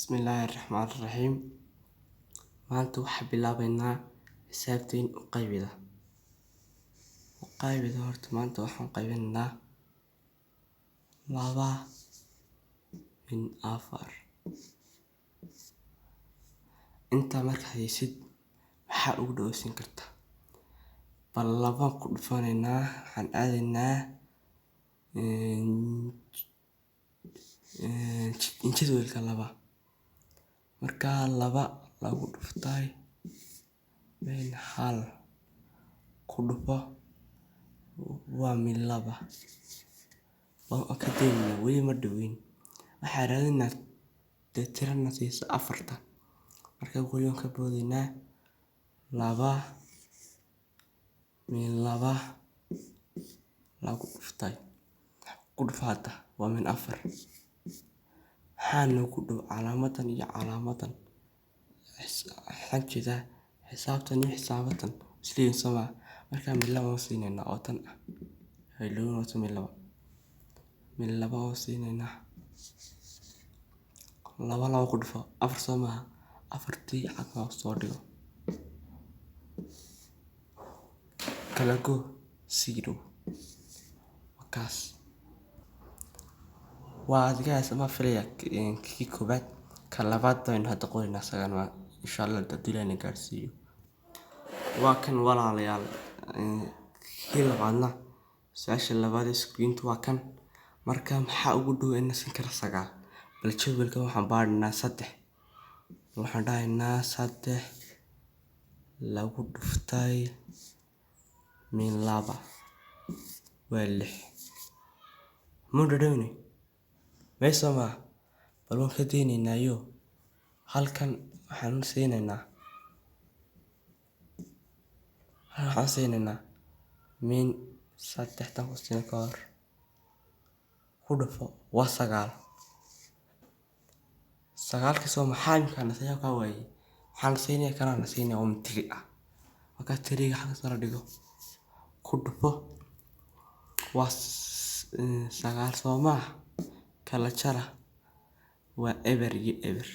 Bismillahirrahmanirrahim. Maanta waxaan bilaabeynaa xisaabtiin u qaybida. Horta maanta waxaan qaybineynaa 2 min 4. Intaa marka haysid maxaa ugu dhaweysan kartaa. Bal 2 ku dhufaneynaa waxaan aadaynaa jadwalka 2. Marka 2 lagu dhuftay min 1 ku dhufo waa min 2. Waan ka daynaa weli ma dhawin. Waxaan raadinaa tirana siisa 4. Marka weli waan ka boodinaa 2 min 2 lagu dhuftay ku dhufata waa min 4. Waxaan ku dhow calaamadan iyo calaamadan xajida xisaabtan iyo xisaabtan isliin sama marka min 2 siinayna oo tan ah hayloon oo min 2 oo siinayna 2 ku dhufo 4 sama 4tii xagga soo dhigo kala go 0 wakaas waa adiga sama filaya kii koobaad ka labaad baynu hadda qoyna sagana inshallah dadilana gaarsiiyo waa kan walaalayaal kii labaadna su'aasha labaad ee screen waa kan marka maxaa ugu dhow in sin kara 9 bal jadwalka waxaan baadhnaa 3 waxaan dhahaynaa 3 lagu dhuftay min 2 waa 6 mudadowni meesama bal waan ka daynaynaayo halkan waxaan siinaynaa min 3 tan ku siin ka hor ku dhufo waa 9 ka soo maxaa imkaan sayo ka waayay waxaan siinay karaan siinay oo mintiri ah marka tiriga xagga sare dhigo ku dhufo waa 9 soo kala jara waa eber iyo eber.